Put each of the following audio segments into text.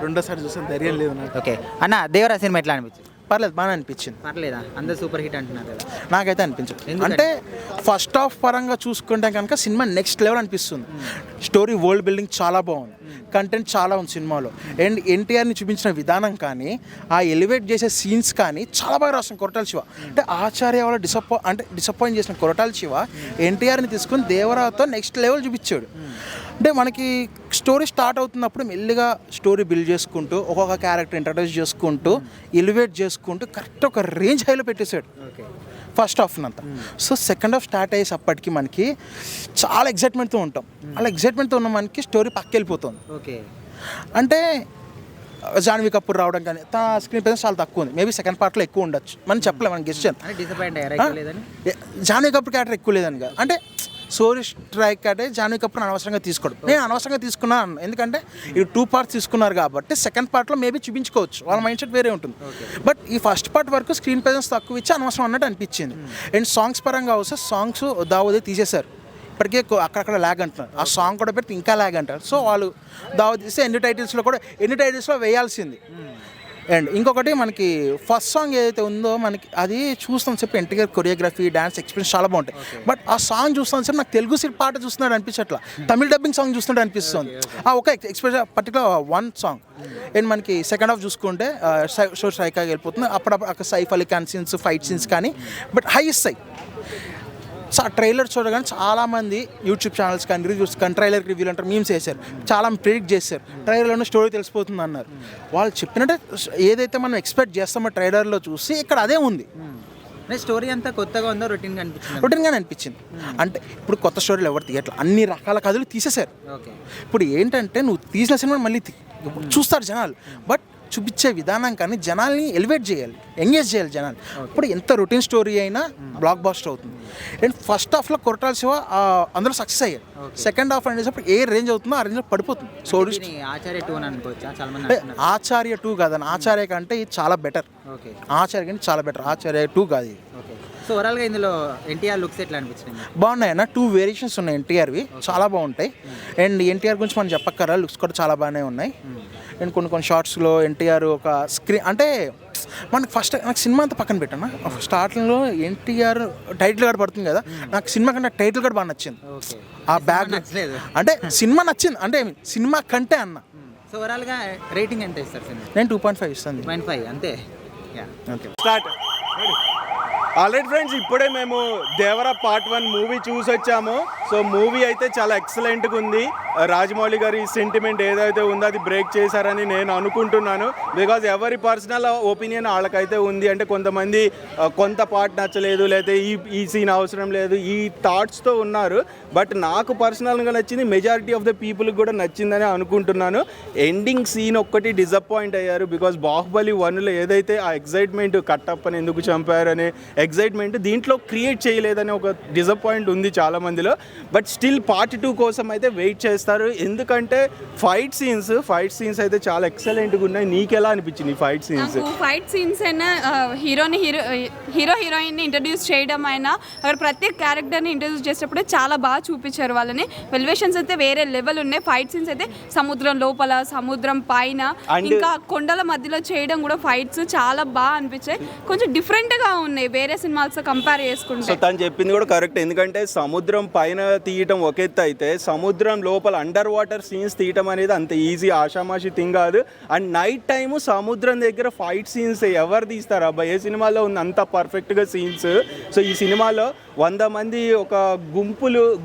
రెండోసారి చూసాను, ధైర్యం లేదు నాకు. ఓకే అన్న, దేవరా సినిమా ఎట్లా అనిపించింది? పర్లేదు, బాగా అనిపించింది. పర్లేదా? అందరు సూపర్ హిట్ అంటున్నారు కదా. నాకైతే అనిపించదు. అంటే ఫస్ట్ హాఫ్ పరంగా చూసుకుంటే కనుక సినిమా నెక్స్ట్ లెవెల్ అనిపిస్తుంది. స్టోరీ, వరల్డ్ బిల్డింగ్ చాలా బాగుంది, కంటెంట్ చాలా ఉంది సినిమాలో. అండ్ ఎన్టీఆర్ని చూపించిన విధానం కానీ, ఆ ఎలివేట్ చేసే సీన్స్ కానీ చాలా బాగా రాస్తుంది కొరటాల శివ. అంటే ఆచార్య వాళ్ళ డిసప్పాయింట్ చేసిన కొరటాల శివ ఎన్టీఆర్ని తీసుకుని దేవరాతో నెక్స్ట్ లెవెల్ చూపించాడు. అంటే మనకి స్టోరీ స్టార్ట్ అవుతున్నప్పుడు మెల్లిగా స్టోరీ బిల్డ్ చేసుకుంటూ ఒక్కొక్క క్యారెక్టర్ ఇంట్రడ్యూస్ చేసుకుంటూ ఎలివేట్ చేసుకుంటూ కరెక్ట్ ఒక రేంజ్ హైలో పెట్టేశాడు ఫస్ట్ హాఫ్ అంతా. సో సెకండ్ హాఫ్ స్టార్ట్ అయ్యేసప్పటికి మనకి చాలా ఎగ్జైట్మెంట్తో ఉంటాం. అలా ఎగ్జైట్మెంట్తో ఉన్న మనకి స్టోరీ పక్కెళ్ళిపోతుంది. ఓకే, అంటే జాన్వీ కపూర్ రావడం కానీ తన స్క్రీన్ ప్రెజెన్స్ చాలా తక్కువ ఉంది. మేబీ సెకండ్ పార్ట్లో ఎక్కువ ఉండొచ్చు, మనం చెప్పలేము, మనం గెస్ట్ చేయాలి. జాన్వీ కపూర్ క్యారెక్టర్ ఎక్కువ లేదని కాదు, అంటే సోరీ స్ట్రైక్ అంటే జాన్వీ కపూర్ అనవసరంగా తీసుకోవడం. నేను అనవసరంగా తీసుకున్నాను, ఎందుకంటే ఇది 2 పార్ట్స్ తీసుకున్నారు కాబట్టి సెకండ్ పార్ట్లో మేబీ చూపించుకోవచ్చు, వాళ్ళ మైండ్ సెట్ వేరే ఉంటుంది. బట్ ఈ ఫస్ట్ పార్ట్ వరకు స్క్రీన్ ప్రెజెన్స్ తక్కువ ఇచ్చి అనవసరం అన్నట్టు అనిపించింది. అండ్ సాంగ్స్ పరంగా వస్తే సాంగ్స్ దావోదే తీసేశారు, ఇప్పటికే అక్కడక్కడ ల్యాగ్ అంటున్నారు. ఆ సాంగ్ కూడా పెడితే ఇంకా ల్యాగ్ అంటారు. సో వాళ్ళు దావోద్ తీస్తే ఎన్ని టైటిల్స్లో వేయాల్సింది. అండ్ ఇంకొకటి మనకి ఫస్ట్ సాంగ్ ఏదైతే ఉందో మనకి అది చూస్తాం చెప్పి ఎన్టీఆర్ కొరియోగ్రఫీ, డ్యాన్స్ ఎక్స్పీరియన్స్ చాలా బాగుంటాయి. బట్ ఆ సాంగ్ చూస్తాను చెప్పి నాకు తెలుగు పాట చూస్తున్నాడు అనిపించట్లా, తమిళ డబ్బింగ్ సాంగ్ చూస్తున్నాడు అనిపిస్తుంది. ఒక special particular one song. And మనకి సెకండ్ హాఫ్ చూసుకుంటే షో స్ట్రైకాగా వెళ్ళిపోతుంది. అప్పుడప్పుడు Saif Ali Khan scenes, fight scenes కానీ బట్ హైయెస్ట్ సై. సో ఆ ట్రైలర్ చూడగానే చాలామంది యూట్యూబ్ ఛానల్స్ కానీ రివ్యూస్ కానీ ట్రైలర్ రివ్యూలు అంటారు, మీమ్స్ వేశారు, చాలా ప్రిడిక్ట్ చేశారు ట్రైలర్లో స్టోరీ తెలిసిపోతుంది అన్నారు. వాళ్ళు చెప్పినట్టే ఏదైతే మనం ఎక్స్పెక్ట్ చేస్తామో ట్రైలర్లో చూసి ఇక్కడ అదే ఉంది. స్టోరీ అంతా కొత్తగా ఉందో రొటీన్గానే అనిపించింది. అంటే ఇప్పుడు కొత్త స్టోరీలు ఎవరు తీయట్లా, అన్ని రకాల కథలు తీసేశారు. ఇప్పుడు ఏంటంటే నువ్వు తీసిన సినిమా మళ్ళీ చూస్తారు జనాలు, బట్ చూపించే విధానం కానీ జనాల్ని ఎలివేట్ చేయాలి, ఎంగేజ్ చేయాలి జనాలు. ఇప్పుడు ఎంత రొటీన్ స్టోరీ అయినా బ్లాక్ బాస్టర్ అవుతుంది. అండ్ ఫస్ట్ హాఫ్లో కొరటాల శివ అందులో సక్సెస్ అయ్యారు. సెకండ్ హాఫ్ అనేటప్పుడు ఏ రేంజ్ అవుతుందో ఆ రేంజ్లో పడిపోతుంది. సో ఆచార్య 2 కాదని, ఆచార్య కంటే ఇది చాలా బెటర్. ఆచార్య కంటే చాలా బెటర్, ఆచార్య 2 కాదు ఇది. సో ఓవరాల్గా ఇందులో ఎన్టీఆర్ లుక్స్ ఎట్లా అనిపించింది? బాగున్నాయి అన్న, 2 వేరియేషన్స్ ఉన్నాయి ఎన్టీఆర్వి, చాలా బాగుంటాయి. అండ్ ఎన్టీఆర్ గురించి మనం చెప్పక్కరా, లుక్స్ కూడా చాలా బాగానే ఉన్నాయి. అండ్ కొన్ని షార్ట్స్లో ఎన్టీఆర్ ఒక స్క్రీన్ అంటే మనకు ఫస్ట్ నాకు సినిమా అంతా పక్కన పెట్టాను, స్టార్టింగ్లో ఎన్టీఆర్ టైటిల్ కార్డ్ పడుతుంది కదా, నాకు సినిమా కంటే టైటిల్ కార్డ్ బాగా నచ్చింది. ఆ బ్యాగ్ అంటే సినిమా నచ్చింది, అంటే సినిమా కంటే అన్న. సో ఓవరాల్గా రేటింగ్ ఎంత ఇస్తారు సినిమా? నేను 2.5 ఇస్తాను. 2.5 అంతే. Okay, start. ఆల్రెడీ ఫ్రెండ్స్, ఇప్పుడే మేము దేవరా పార్ట్ 1 మూవీ చూసి వచ్చాము. సో మూవీ అయితే చాలా ఎక్సలెంట్గా ఉంది. రాజమౌళి గారి సెంటిమెంట్ ఏదైతే ఉందో అది బ్రేక్ చేశారని నేను అనుకుంటున్నాను. బికాజ్ ఎవరి పర్సనల్ ఒపీనియన్ వాళ్ళకైతే ఉంది. అంటే కొంతమంది కొంత పార్ట్ నచ్చలేదు, లేదా ఈ సీన్ అవసరం లేదు, ఈ థాట్స్తో ఉన్నారు. బట్ నాకు పర్సనల్గా నచ్చింది, మెజారిటీ ఆఫ్ ద పీపుల్కి కూడా నచ్చిందని అనుకుంటున్నాను. ఎండింగ్ సీన్ ఒక్కటి డిసప్పాయింట్ అయ్యారు. బికాజ్ బాహుబలి 1లో ఏదైతే ఆ ఎగ్జైట్మెంట్ కట్టప్పని ఎందుకు చంపారనే ఎగ్జైట్మెంట్ దీంట్లో క్రియేట్ చేయలేదని ఒక డిసప్పాయింట్ ఉంది చాలా మందిలో. బట్ స్టిల్ పార్ట్ 2 కోసం అయితే వెయిట్ చేస్తారు. ఎందుకంటే ఫైట్ సీన్స్ అయితే చాలా ఎక్సలెంట్గా ఉన్నాయి. నీకు ఎలా అనిపించింది ఫైట్ సీన్స్? ఫైట్ సీన్స్ అయినా హీరోయిన్ని ఇంట్రడ్యూస్ చేయడం అయినా అక్కడ ప్రతి క్యారెక్టర్ని ఇంట్రడ్యూస్ చేసేటప్పుడు చాలా బాగా చూపించారు వాళ్ళని. ఎలివేషన్స్ అయితే వేరే లెవెల్ ఉన్నాయి. ఫైట్ సీన్స్ అయితే సముద్రం లోపల, సముద్రం పైన, ఇంకా కొండల మధ్యలో చేయడం కూడా ఫైట్స్ చాలా బాగా అనిపించాయి. కొంచెం డిఫరెంట్గా ఉన్నాయి వేరే సినిమాలతో కంపేర్ చేసుకుంటే. సో తను చెప్పింది కూడా కరెక్ట్. ఎందుకంటే సముద్రం పైన తీయటం ఒక ఎత్తు అయితే సముద్రం లోపల అండర్ వాటర్ సీన్స్ తీయటం అనేది అంత ఈజీ ఆషామాషి థింగ్ కాదు. అండ్ నైట్ టైము సముద్రం దగ్గర ఫైట్ సీన్స్ ఎవరు తీస్తారు అబ్బా? ఏ సినిమాలో ఉంది అంత పర్ఫెక్ట్గా సీన్స్? సో ఈ సినిమాలో 100 మంది ఒక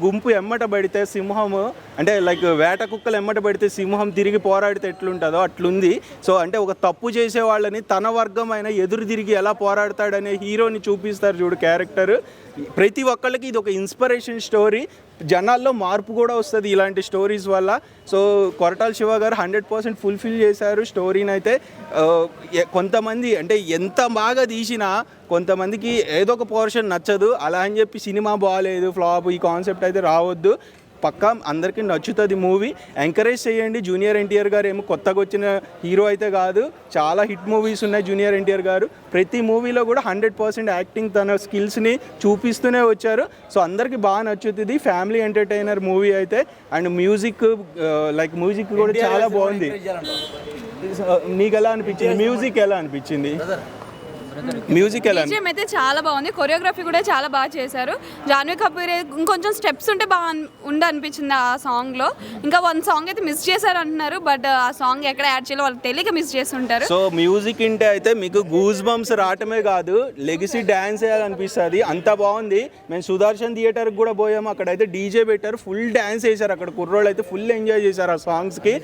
గుంపు ఎమ్మట పడితే సింహము, అంటే లైక్ వేట కుక్కలు ఎమ్మట పడితే సింహం తిరిగి పోరాడితే ఎట్లుంటుందో అట్లుంది. సో అంటే ఒక తప్పు చేసే వాళ్ళని తన వర్గమైన ఎదురు తిరిగి ఎలా పోరాడతాడనే హీరోని చూపిస్తారు చూడు క్యారెక్టర్. ప్రతి ఒక్కళ్ళకి ఇది ఒక ఇన్స్పిరేషన్ స్టోరీ. జనాల్లో మార్పు కూడా వస్తుంది ఇలాంటి స్టోరీస్ వల్ల. సో కొరటాల శివ గారు 100% ఫుల్ఫిల్ చేశారు స్టోరీని అయితే. కొంతమంది అంటే ఎంత బాగా తీసినా కొంతమందికి ఏదో ఒక పోర్షన్ నచ్చదు. అలా అని చెప్పి సినిమా బాగాలేదు, ఫ్లాప్, ఈ కాన్సెప్ట్ అయితే రావద్దు. పక్కా అందరికీ నచ్చుతుంది మూవీ. ఎంకరేజ్ చేయండి. జూనియర్ ఎన్టీఆర్ గారు ఏమో కొత్తగా వచ్చిన హీరో అయితే కాదు, చాలా హిట్ మూవీస్ ఉన్నాయి జూనియర్ ఎన్టీఆర్ గారు. ప్రతి మూవీలో కూడా 100% యాక్టింగ్ తన స్కిల్స్ని చూపిస్తూనే వచ్చారు. సో అందరికీ బాగా నచ్చుతుంది. ఫ్యామిలీ ఎంటర్టైనర్ మూవీ అయితే. అండ్ మ్యూజిక్ కూడా చాలా బాగుంది. నీకు ఎలా అనిపించింది? మ్యూజిక్ ఎలా అనిపించింది? మ్యూజిక్ ఎలా BGM అయితే చాలా బాగుంది, కొరియోగ్రఫీ కూడా చాలా బాగా చేశారు. జాన్వీ కపూర్ ఇంకొంచెం స్టెప్స్ ఉంటే బాగా అనిపించింది ఆ సాంగ్లో. ఇంకా వన్ సాంగ్ అయితే మిస్ చేశారు అంటున్నారు, బట్ ఆ సాంగ్ ఎక్కడ యాడ్ చేయాలో వాళ్ళకి తెలియక మిస్ చేస్తుంటారు. సో మ్యూజిక్ వింటే అయితే మీకు గూస్ బంప్స్ రావటమే కాదు, లెగసీ డ్యాన్స్ వేయాలనిపిస్తుంది. అంత బాగుంది. మేము సుదర్శన్ థియేటర్కి కూడా పోయాము, అక్కడైతే డీజే పెట్టారు, ఫుల్ డ్యాన్స్ వేశారు. అక్కడ కుర్రోళ్ళు అయితే ఫుల్ ఎంజాయ్ చేశారు ఆ సాంగ్స్కి.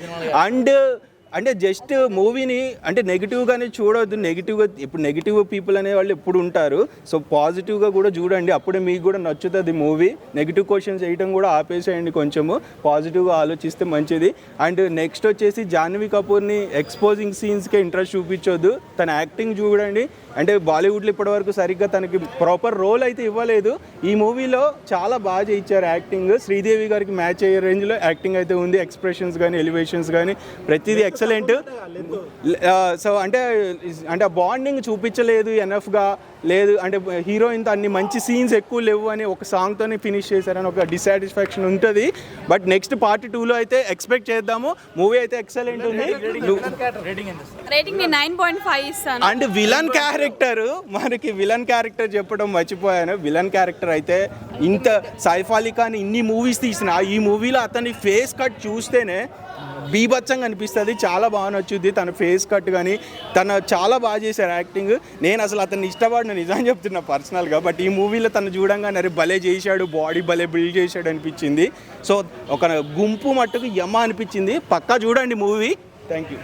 అండ్ అంటే జస్ట్ మూవీని అంటే నెగిటివ్గానే చూడవద్దు. నెగిటివ్గా ఇప్పుడు నెగిటివ్ పీపుల్ అనే వాళ్ళు ఎప్పుడు ఉంటారు. సో పాజిటివ్గా కూడా చూడండి, అప్పుడే మీకు కూడా నచ్చుతుంది మూవీ. నెగిటివ్ క్వశ్చన్స్ వేయడం కూడా ఆపేసేయండి, కొంచెము పాజిటివ్గా ఆలోచిస్తే మంచిది. అండ్ నెక్స్ట్ వచ్చేసి జాహ్నవి కపూర్ని ఎక్స్పోజింగ్ సీన్స్కే ఇంట్రెస్ట్ చూపించొద్దు. తన యాక్టింగ్ చూడండి. అంటే బాలీవుడ్లో ఇప్పటివరకు సరిగ్గా తనకి ప్రాపర్ రోల్ అయితే ఇవ్వలేదు. ఈ మూవీలో చాలా బాగా చేయించారు యాక్టింగ్. శ్రీదేవి గారికి మ్యాచ్ అయ్యే రేంజ్లో యాక్టింగ్ అయితే ఉంది. ఎక్స్ప్రెషన్స్ కానీ ఎలివేషన్స్ కానీ ప్రతిదీ ఎక్సలెంట్. సో అంటే ఆ బాండింగ్ చూపించలేదు ఎనఫ్గా, లేదు అంటే హీరోయిన్తో అన్ని మంచి సీన్స్ ఎక్కువ లేవు అని ఒక సాంగ్తోనే ఫినిష్ చేశారని ఒక డిసాటిస్ఫాక్షన్ ఉంటుంది. బట్ నెక్స్ట్ పార్ట్ 2లో అయితే ఎక్స్పెక్ట్ చేద్దాము. మూవీ అయితే ఎక్సలెంట్ ఉంది. రేటింగ్ 9.5 ఇస్తాను. అండ్ విలన్ క్యారెక్టర్, మనకి విలన్ క్యారెక్టర్ చెప్పడం మర్చిపోయాను. విలన్ క్యారెక్టర్ అయితే ఇంత సైఫ్ అలీ ఖాన్ ఇన్ని మూవీస్ తీసిన ఈ మూవీలో అతని ఫేస్ కట్ చూస్తేనే బీభత్సంగా అనిపిస్తుంది. చాలా బాగా నచ్చుద్ది తన ఫేస్ కట్ కానీ, తను చాలా బాగా చేశారు యాక్టింగ్. నేను అసలు అతన్ని ఇష్టపడిన నిజం చెప్తున్నా పర్సనల్గా. బట్ ఈ మూవీలో తను చూడంగానే అరే భలే చేశాడు, బాడీ భలే బిల్డ్ చేశాడు అనిపించింది. సో ఒక గుంపు మట్టుకు యమ్మ అనిపించింది. పక్కా చూడండి మూవీ. Thank you.